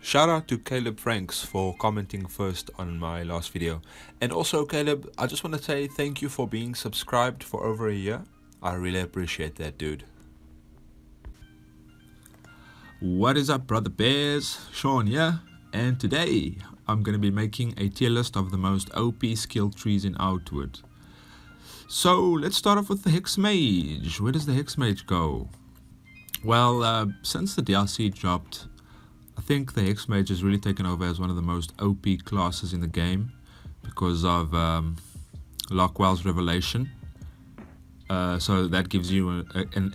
Shout out to Caleb Franks for commenting first on my last video. And also Caleb, I just want to say thank you for being subscribed for over a year. I really appreciate that, dude. What is up, brother bears? Sean here, and today I'm going to be making a tier list of the most OP skill trees in Outward. So let's start off with the Hex Mage. Where does the Hex Mage go? Well, since the DLC dropped, I think the Hex Mage has really taken over as one of the most OP classes in the game because of Lockwell's Revelation. So that gives you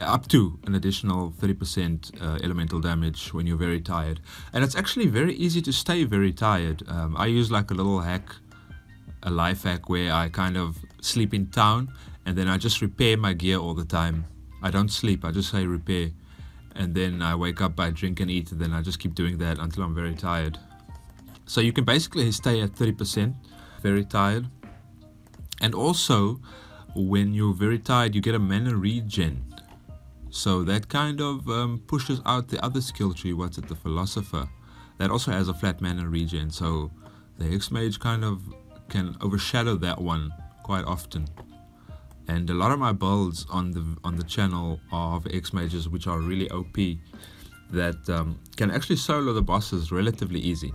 up to an additional 30% elemental damage when you're very tired. And it's actually very easy to stay very tired. I use like a little hack, a life hack, where I kind of sleep in town and then I just repair my gear all the time. I don't sleep, I just say repair. And then I wake up, I drink and eat, and then I just keep doing that until I'm very tired. So you can basically stay at 30%, very tired. And also, when you're very tired, you get a mana regen. So that kind of pushes out the other skill tree, what's it, the Philosopher. That also has a flat mana regen, so the Hex Mage kind of can overshadow that one quite often. And a lot of my builds on the channel are of Hex Mages, which are really OP, that can actually solo the bosses relatively easy.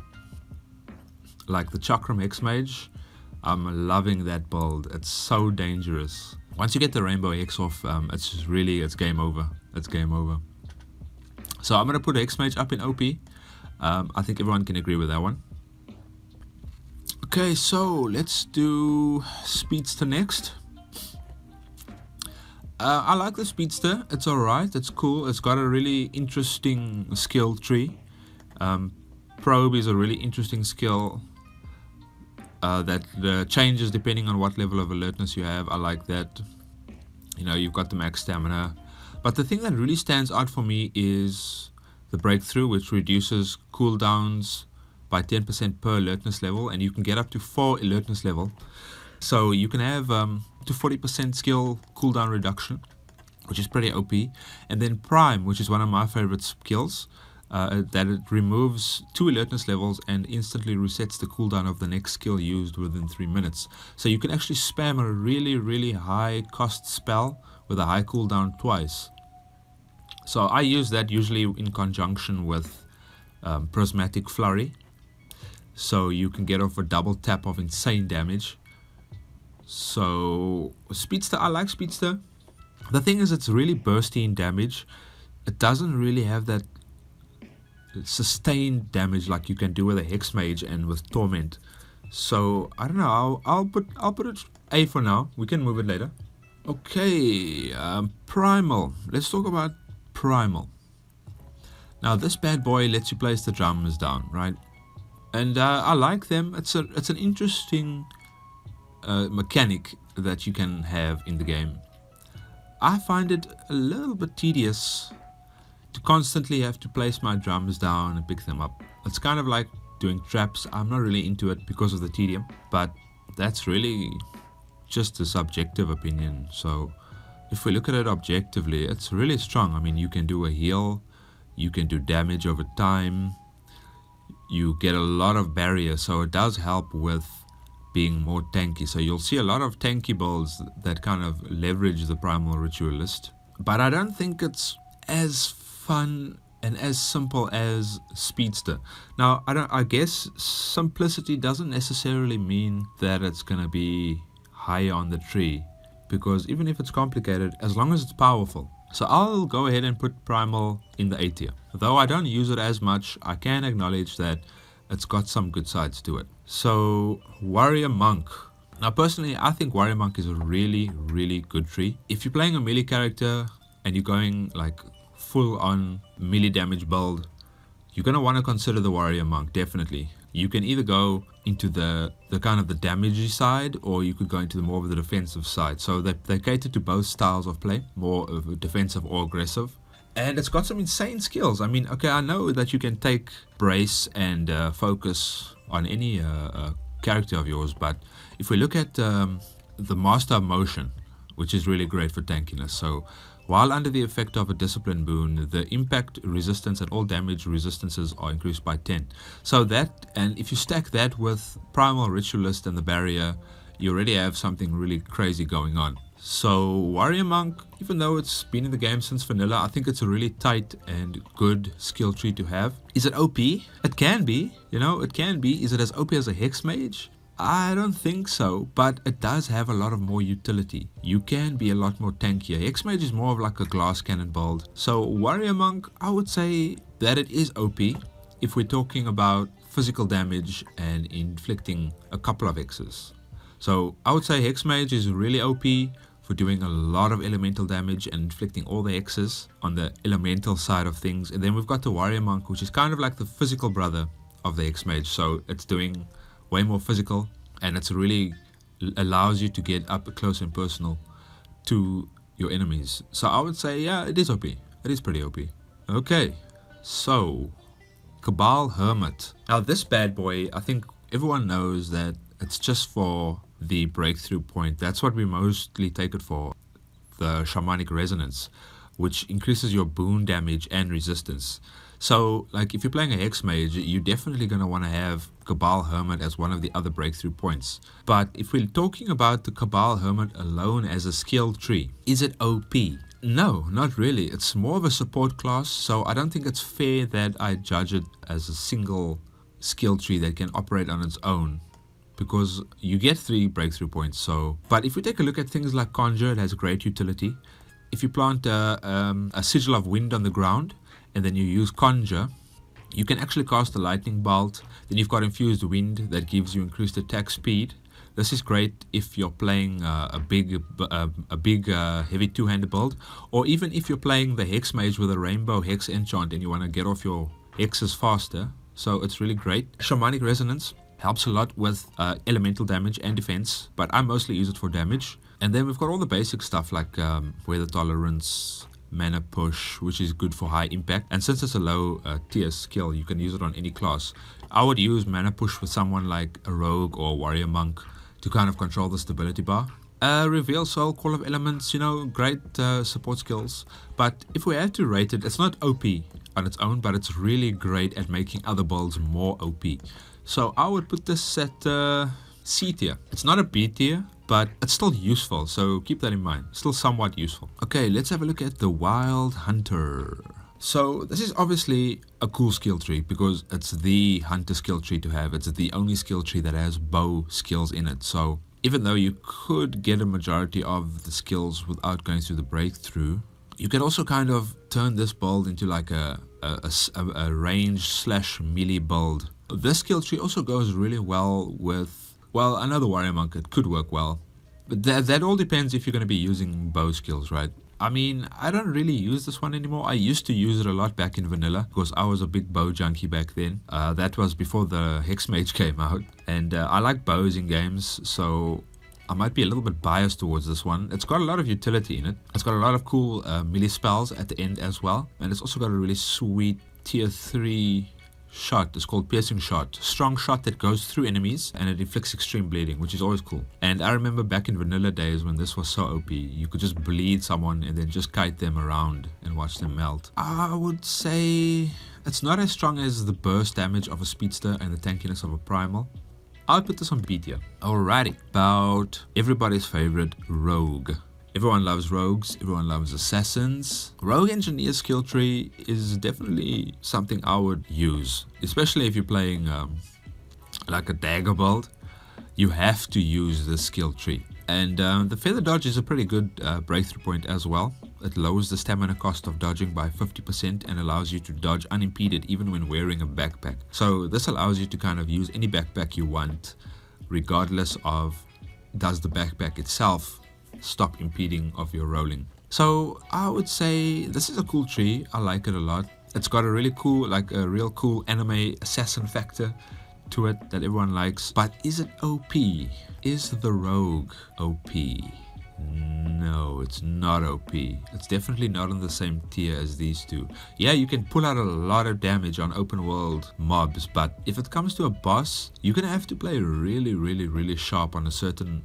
Like the Chakram Hex Mage, I'm loving that build. It's so dangerous. Once you get the Rainbow Hex off, it's game over. It's game over. So I'm gonna put Hex Mage up in OP. I think everyone can agree with that one. Okay, so let's do Speedster next. I like the Speedster. It's alright, it's cool, it's got a really interesting skill tree. Probe is a really interesting skill that changes depending on what level of alertness you have. I like that. You know, you've got the max stamina. But the thing that really stands out for me is the Breakthrough, which reduces cooldowns by 10% per alertness level, and you can get up to 4 alertness level. So you can have to 40% skill cooldown reduction, which is pretty OP. And then Prime, which is one of my favorite skills, that it removes 2 alertness levels and instantly resets the cooldown of the next skill used within 3 minutes. So you can actually spam a really high cost spell with a high cooldown twice. So I use that usually in conjunction with Prismatic Flurry. So you can get off a double tap of insane damage. So Speedster, I like Speedster. The thing is, it's really bursty in damage. It doesn't really have that sustained damage like you can do with a Hex Mage and with Torment. So I don't know, I'll put it A for now. We can move it later. Okay, Primal. Let's talk about Primal. Now this bad boy lets you place the drums down, right? And I like them. It's an interesting mechanic that you can have in the game. I find it a little bit tedious to constantly have to place my drums down and pick them up. It's kind of like doing traps. I'm not really into it because of the tedium, but that's really just a subjective opinion. So if we look at it objectively, it's really strong. I mean, you can do a heal, you can do damage over time, you get a lot of barrier, so it does help with being more tanky. So you'll see a lot of tanky builds that kind of leverage the Primal Ritualist. But I don't think it's as fun and as simple as Speedster. Now, I guess simplicity doesn't necessarily mean that it's gonna be high on the tree, because even if it's complicated, as long as it's powerful. So I'll go ahead and put Primal in the A tier. Though I don't use it as much, I can acknowledge that it's got some good sides to it. So Warrior Monk. Now personally, I think Warrior Monk is a really good tree. If you're playing a melee character and you're going like full on melee damage build, you're going to want to consider the Warrior Monk, definitely. You can either go into the kind of the damagey side, or you could go into the more of the defensive side. So they cater to both styles of play, more of defensive or aggressive. And it's got some insane skills. I mean, okay, I know that you can take Brace and focus on any character of yours, but if we look at the Master of Motion, which is really great for tankiness. So While under the effect of a discipline boon, the impact resistance and all damage resistances are increased by 10. So that, and if you stack that with Primal Ritualist and the barrier, you already have something really crazy going on. So Warrior Monk, even though it's been in the game since vanilla, I think it's a really tight and good skill tree to have. Is it OP? It can be, you know, it can be. Is it as OP as a Hex Mage? I don't think so, but it does have a lot of more utility. You can be a lot more tankier. Hex Mage is more of like a glass cannon build. So Warrior Monk, I would say that it is OP if we're talking about physical damage and inflicting a couple of Hexes. So I would say Hex Mage is really OP for doing a lot of elemental damage and inflicting all the Hexes on the elemental side of things. And then we've got the Warrior Monk, which is kind of like the physical brother of the Hex Mage. So it's doing way more physical, and it's really allows you to get up close and personal to your enemies. So I would say, yeah, it is OP. It is pretty OP. Okay, so Cabal Hermit. Now this bad boy, I think everyone knows that it's just for the breakthrough point. That's what we mostly take it for. The Shamanic Resonance, which increases your boon damage and resistance. So, like, if you're playing a Hex Mage, you're definitely going to want to have Cabal Hermit as one of the other breakthrough points. But if we're talking about the Cabal Hermit alone as a skill tree, is it OP? No, not really. It's more of a support class, so I don't think it's fair that I judge it as a single skill tree that can operate on its own, because you get 3 breakthrough points. So, but if we take a look at things like Conjure, it has great utility. If you plant a Sigil of Wind on the ground, and then you use Conjure, you can actually cast a Lightning Bolt. Then you've got Infused Wind that gives you increased attack speed. This is great if you're playing a big heavy two-handed build, or even if you're playing the Hex Mage with a Rainbow Hex enchant and you want to get off your hexes faster. So it's really great. Shamanic Resonance helps a lot with elemental damage and defense, but I mostly use it for damage. And then we've got all the basic stuff like Weather Tolerance, Mana Push, which is good for high impact. And since it's a low tier skill, you can use it on any class. I would use Mana Push with someone like a Rogue or Warrior Monk to kind of control the stability bar. Reveal Soul, Call of Elements, you know, great support skills. But if we had to rate it, it's not OP on its own, but it's really great at making other builds more OP. So I would put this at C tier. It's not a B tier, but it's still useful, so keep that in mind. Still somewhat useful. Okay, let's have a look at the Wild Hunter. So this is obviously a cool skill tree because it's the hunter skill tree to have. It's the only skill tree that has bow skills in it. So even though you could get a majority of the skills without going through the breakthrough, you can also kind of turn this build into like a range / melee build. This skill tree also goes really well with, well, another Warrior Monk. It could work well. But that all depends if you're going to be using bow skills, right? I mean, I don't really use this one anymore. I used to use it a lot back in vanilla because I was a big bow junkie back then. That was before the Hex Mage came out. And I like bows in games, so I might be a little bit biased towards this one. It's got a lot of utility in it. It's got a lot of cool melee spells at the end as well. And it's also got a really sweet tier 3 shot. It's called Piercing Shot. Strong shot that goes through enemies and it inflicts extreme bleeding, which is always cool. And I remember back in vanilla days when this was so OP, you could just bleed someone and then just kite them around and watch them melt. I would say it's not as strong as the burst damage of a Speedster and the tankiness of a Primal. I'll put this on B tier. Alrighty, about everybody's favorite Rogue. Everyone loves rogues, everyone loves assassins. Rogue Engineer skill tree is definitely something I would use, especially if you're playing like a dagger build. You have to use this skill tree. And the Feather Dodge is a pretty good breakthrough point as well. It lowers the stamina cost of dodging by 50% and allows you to dodge unimpeded even when wearing a backpack. So this allows you to kind of use any backpack you want, regardless of does the backpack itself stop impeding of your rolling. So I would say this is a cool tree. I like it a lot. It's got a really cool, like a real cool anime assassin factor to it that everyone likes. But is it OP? Is the Rogue OP? no, it's not OP. It's definitely not on the same tier as these two. Yeah, you can pull out a lot of damage on open world mobs, but if it comes to a boss, you're gonna have to play really sharp on certain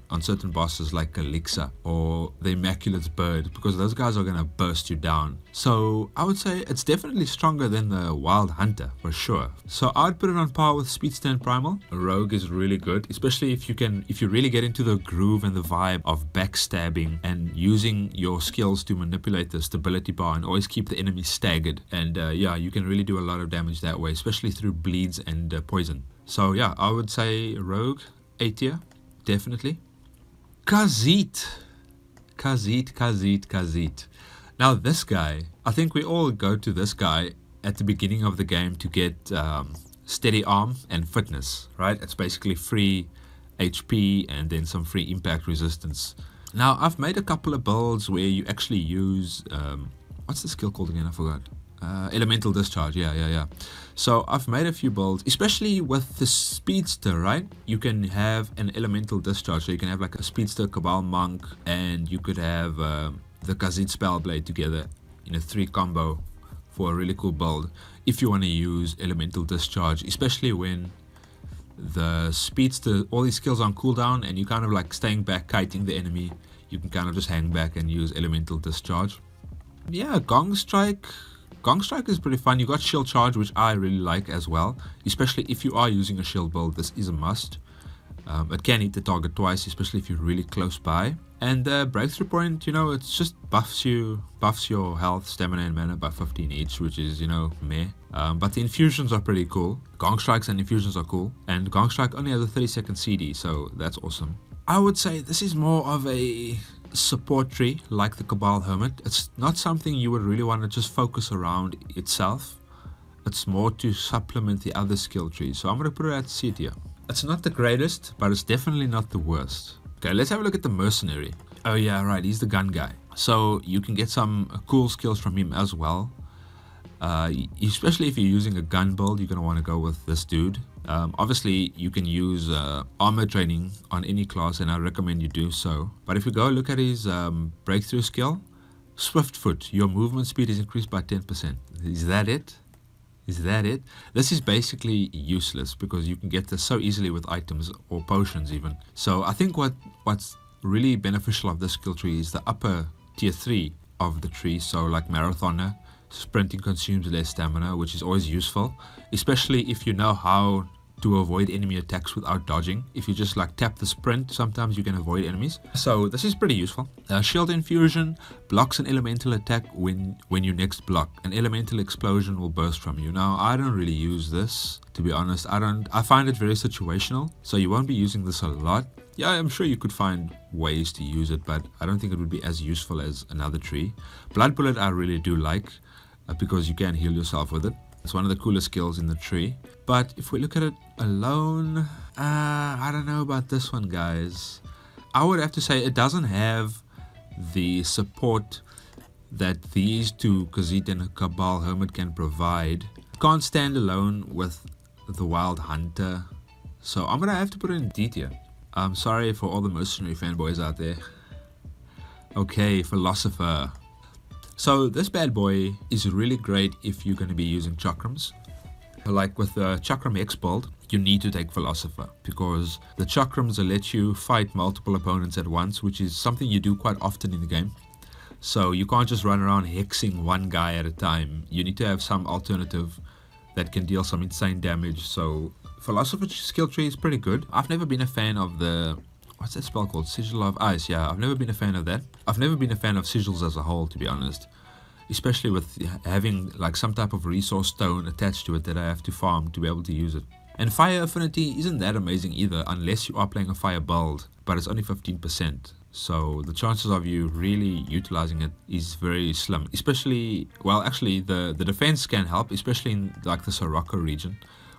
bosses like Elixir or the Immaculate Bird, because those guys are gonna burst you down. So I would say it's definitely stronger than the Wild Hunter for sure. So I'd put it on par with Speedster and Primal. Rogue is really good, especially if you really get into the groove and the vibe of backstabbing and using your skills to manipulate the stability bar and always keep the enemy staggered. And yeah, you can really do a lot of damage that way, especially through bleeds and poison. So yeah, I would say Rogue, A tier, definitely. Khajiit. Now this guy, I think we all go to this guy at the beginning of the game to get steady arm and fitness, right? It's basically free HP and then some free impact resistance. Now I've made a couple of builds where you actually use what's the skill called again? I forgot. Elemental Discharge. Yeah. So I've made a few builds, especially with the Speedster, right? You can have an Elemental Discharge, so you can have like a Speedster Cabal Monk, and you could have the Khajiit Spellblade together in a 3 combo for a really cool build if you want to use Elemental Discharge, especially when the Speedster, all these skills on cooldown and you kind of like staying back, kiting the enemy. You can kind of just hang back and use Elemental Discharge. Yeah, Gong Strike is pretty fun. You got Shield Charge, which I really like as well, especially if you are using a shield build. This is a must. It can hit the target twice, especially if you're really close by. And the Breakthrough Point, you know, it's just buffs your health, stamina and mana by 15 each, which is, you know, meh. But the infusions are pretty cool. Gong Strikes and infusions are cool. And Gong Strike only has a 30-second CD, so that's awesome. I would say this is more of a support tree like the Cabal Hermit. It's not something you would really want to just focus around itself. It's more to supplement the other skill trees. So I'm going to put it at C tier. It's not the greatest, but it's definitely not the worst. Okay, let's have a look at the Mercenary. Oh yeah, right, he's the gun guy. So you can get some cool skills from him as well. Especially if you're using a gun build, you're going to want to go with this dude. Obviously, you can use armor training on any class, and I recommend you do so. But if you go look at his breakthrough skill, Swift Foot, your movement speed is increased by 10%. Is that it? Is that it? This is basically useless because you can get this so easily with items or potions even. So I think what's really beneficial of this skill tree is the upper tier 3 of the tree. So like Marathoner, sprinting consumes less stamina, which is always useful, especially if you know how to avoid enemy attacks without dodging. If you just like tap the sprint, sometimes you can avoid enemies. So this is pretty useful. Shield Infusion blocks an elemental attack when you next block. An elemental explosion will burst from you. Now I don't really use this, to be honest. I find it very situational, so you won't be using this a lot. Yeah, I'm sure you could find ways to use it, but I don't think it would be as useful as another tree. Blood Bullet I really do like, because you can heal yourself with it. It's one of the coolest skills in the tree. But if we look at it alone, I don't know about this one, guys. I would have to say it doesn't have the support that these two, Khajiit and Cabal Hermit, can provide. Can't stand alone with the Wild Hunter. So I'm going to have to put it in D tier. I'm sorry for all the Mercenary fanboys out there. Okay, Philosopher. So this bad boy is really great if you're going to be using chakrams. Like with the Chakram Hex build, you need to take Philosopher because the chakrams will let you fight multiple opponents at once, which is something you do quite often in the game. So you can't just run around hexing one guy at a time. You need to have some alternative that can deal some insane damage. So Philosopher's skill tree is pretty good. I've never been a fan of the... what's that spell called? Sigil of Ice. Yeah, I've never been a fan of that. I've never been a fan of sigils as a whole, to be honest. Especially with having like some type of resource stone attached to it that I have to farm to be able to use it. And fire affinity isn't that amazing either, unless you are playing a fire build, but it's only 15%. So the chances of you really utilizing it is very slim. Especially, well, actually the defense can help, especially in like the Sirocco region,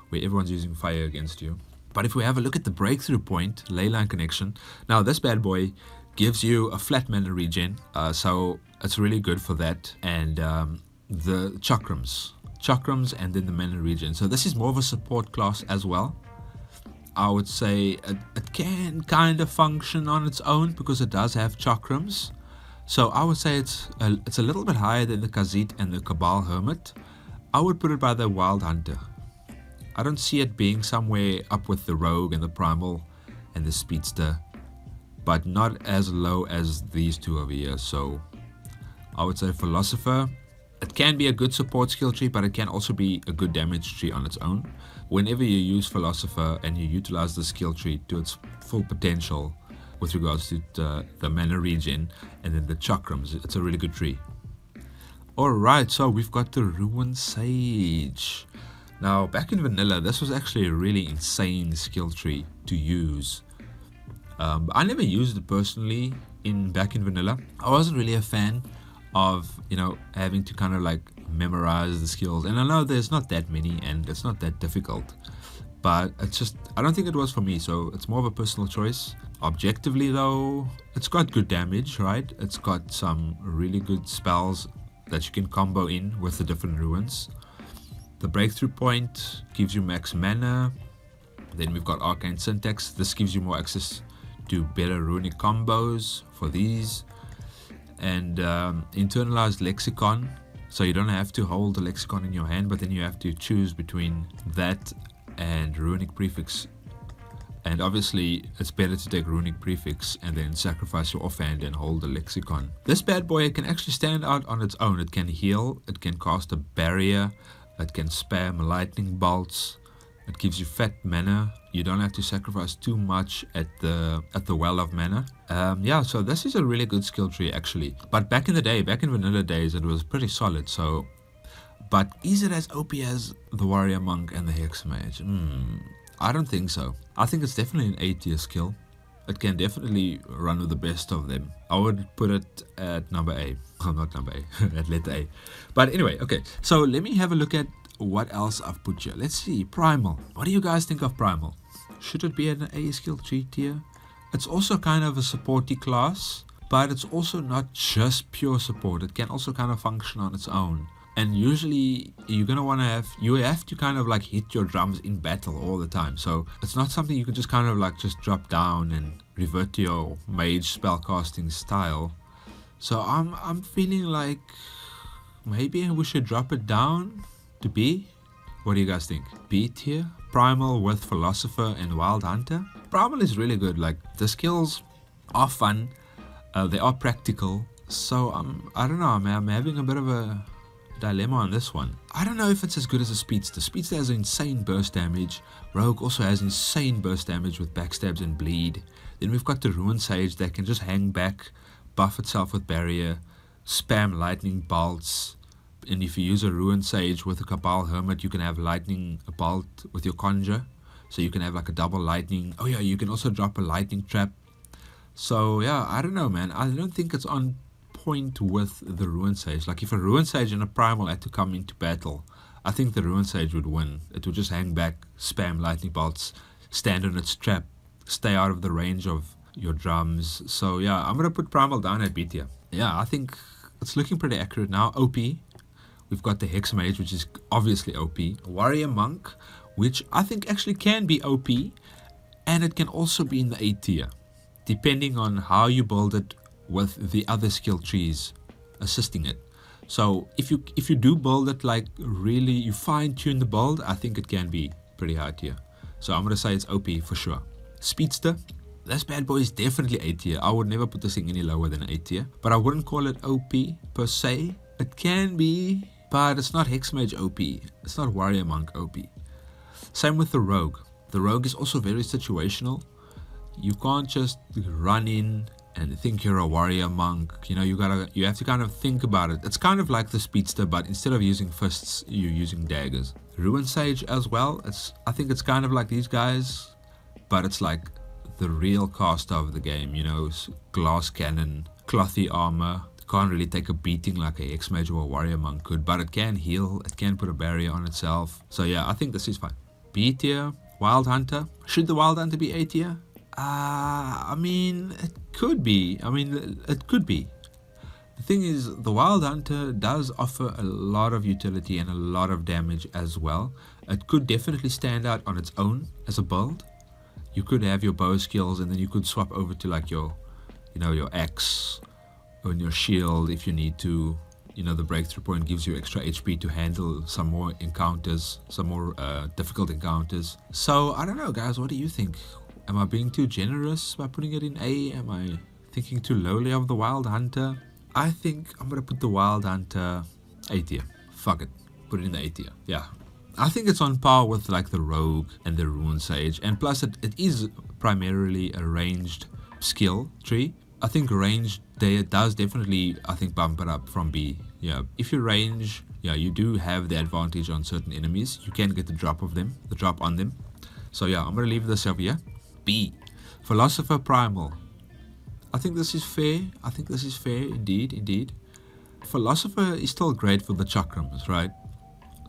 where everyone's using fire against you. But if we have a look at the breakthrough point, Leyline Connection, now this bad boy gives you a flat mana regen, so it's really good for that. And the chakrams and then the mana regen. So this is more of a support class as well. I would say it can kind of function on its own because it does have chakrams, So I would say it's a little bit higher than the Khazit and the Cabal Hermit. I would put it by the Wild Hunter. I don't see it being somewhere up with the Rogue and the Primal and the Speedster, but not as low as these two over here. So I would say Philosopher. It can be a good support skill tree, but it can also be a good damage tree on its own. Whenever you use Philosopher and you utilize the skill tree to its full potential with regards to the mana regen and then the chakrams, it's a really good tree. Alright, so we've got the Ruined Sage. Now, back in vanilla, this was actually a really insane skill tree to use. I never used it personally back in vanilla. I wasn't really a fan of, having to kind of like memorize the skills. And I know there's not that many and it's not that difficult. But it's just, I don't think it was for me, so it's more of a personal choice. Objectively though, it's got good damage, right? It's got some really good spells that you can combo in with the different ruins. The breakthrough point gives you max mana. Then we've got Arcane Syntax. This gives you more access to better runic combos for these. And internalized lexicon. So you don't have to hold the lexicon in your hand, but then you have to choose between that and runic prefix. And obviously it's better to take runic prefix and then sacrifice your offhand and hold the lexicon. This bad boy can actually stand out on its own. It can heal, it can cast a barrier, it can spam lightning bolts, it gives you fat mana. You don't have to sacrifice too much at the well of mana. Yeah, so this is a really good skill tree actually. But back in the day, back in vanilla days, it was pretty solid. So, but is it as OP as the Warrior Monk and the Hex Mage? I don't think so. I think it's definitely an A tier skill. It can definitely run with the best of them. I would put it at number A. Oh, not number A, at letter A. But anyway, okay. So let me have a look at what else I've put here. Let's see, Primal. What do you guys think of Primal? Should it be an A skill tree tier? It's also kind of a supporty class, but it's also not just pure support. It can also kind of function on its own. And usually you're going to want to you have to kind of like hit your drums in battle all the time. So it's not something you can just kind of like just drop down and revert to your mage spellcasting style. So I'm feeling like maybe we should drop it down to B. What do you guys think? B tier? Primal with Philosopher and Wild Hunter? Primal is really good. Like the skills are fun. They are practical. So I don't know, man. I'm having a bit of a dilemma on this one. I don't know if it's as good as a Speedster. Speedster has insane burst damage. Rogue also has insane burst damage with backstabs and bleed. Then we've got the Ruined Sage that can just hang back, buff itself with barrier, spam lightning bolts. And if you use a Ruined Sage with a Cabal Hermit, you can have lightning bolt with your Conjure. So you can have like a double lightning. Oh yeah, you can also drop a lightning trap. So yeah, I don't know, man. I don't think it's on point with the Ruined Sage. Like if a Ruined Sage and a Primal had to come into battle, I think the Ruined Sage would win. It would just hang back, spam lightning bolts, stand on its trap, stay out of the range of your drums. So yeah, I'm gonna put Primal down at B tier. Yeah, I think it's looking pretty accurate now. OP. We've got the Hex Mage, which is obviously OP. Warrior Monk, which I think actually can be OP, and it can also be in the A tier, depending on how you build it with the other skill trees assisting it. So if you do build it like really, you fine tune the build, I think it can be pretty high tier. So I'm gonna say it's OP for sure. Speedster, this bad boy is definitely A tier. I would never put this thing any lower than A tier, but I wouldn't call it OP per se. It can be, but it's not Hex Mage OP. It's not Warrior Monk OP. Same with the Rogue. The Rogue is also very situational. You can't just run in and think you're a Warrior Monk. You know, you have to kind of think about it. It's kind of like the Speedster, but instead of using fists, you're using daggers. Ruined Sage as well. I think it's kind of like these guys, but it's like the real caster of the game. You know, glass cannon, clothy armor. Can't really take a beating like a Hex Mage or a Warrior Monk could, but it can heal, it can put a barrier on itself. So yeah, I think this is fine. B tier, Wild Hunter. Should the Wild Hunter be A tier? I mean, it could be. It could be. The thing is, the Wild Hunter does offer a lot of utility and a lot of damage as well. It could definitely stand out on its own as a build. You could have your bow skills and then you could swap over to like your axe on your shield if you need to. You know, the breakthrough point gives you extra HP to handle some more encounters, some more difficult encounters. So I don't know, guys, what do you think? Am I being too generous by putting it in A? Am I thinking too lowly of the Wild Hunter? I think I'm gonna put the Wild Hunter A tier. Fuck it, put it in the A tier. Yeah, I think it's on par with like the Rogue and the Rune Sage, and plus it is primarily a ranged skill tree. I think range there does definitely, I think, bump it up from B. Yeah, if you range, yeah, you do have the advantage on certain enemies. You can get the drop on them. So yeah, I'm gonna leave this over here. B, Philosopher Primal. I think this is fair. I think this is fair indeed. Philosopher is still great for the chakrams, right?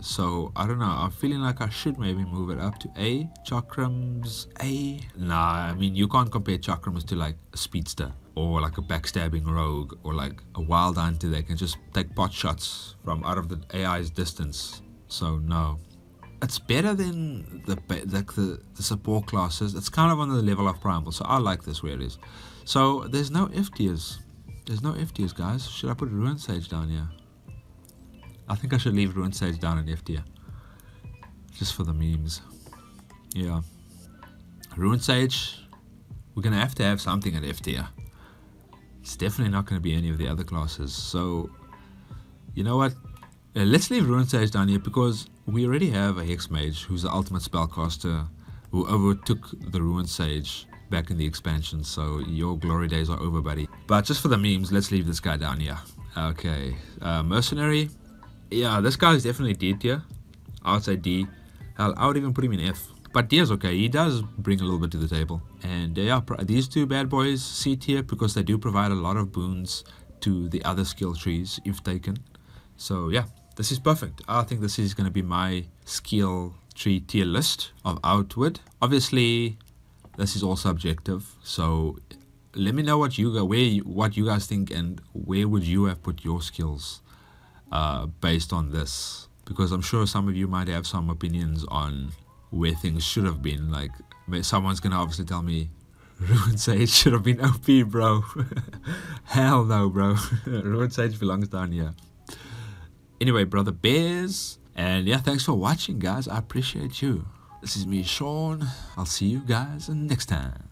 So I don't know, I'm feeling like I should maybe move it up to A. Chakrams A. Nah, I mean, you can't compare chakrams to like a speedster or like a backstabbing rogue or like a wild hunter that can just take pot shots from out of the AI's distance. So no, it's better than the support classes. It's kind of on the level of primal, so I like this where it is. So there's no F tiers. There's no F tiers, guys. Should I put Ruin Sage down here? I think I should leave Ruin Sage down in F tier, just for the memes. Yeah, Ruin Sage, we're gonna have to have something at F tier. It's definitely not gonna be any of the other classes. So you know what? Let's leave Ruin Sage down here because we already have a Hex Mage who's the ultimate spellcaster who overtook the Ruin Sage back in the expansion. So your glory days are over, buddy. But just for the memes, let's leave this guy down here. Okay, Mercenary. Yeah, this guy is definitely D tier. I would say D. Hell, I would even put him in F. But D is okay. He does bring a little bit to the table. And yeah, these two bad boys, C tier, because they do provide a lot of boons to the other skill trees if taken. So yeah, this is perfect. I think this is going to be my skill tree tier list of Outward. Obviously, this is all subjective. So let me know what you guys think and where would you have put your skills based on this, because I'm sure some of you might have some opinions on where things should have been. Like someone's gonna obviously tell me Ruin Sage should have been OP, bro. Hell no, bro. Ruin Sage belongs down here. Anyway, brother bears, and yeah, thanks for watching, guys. I appreciate you. This is me, Sean. I'll see you guys next time.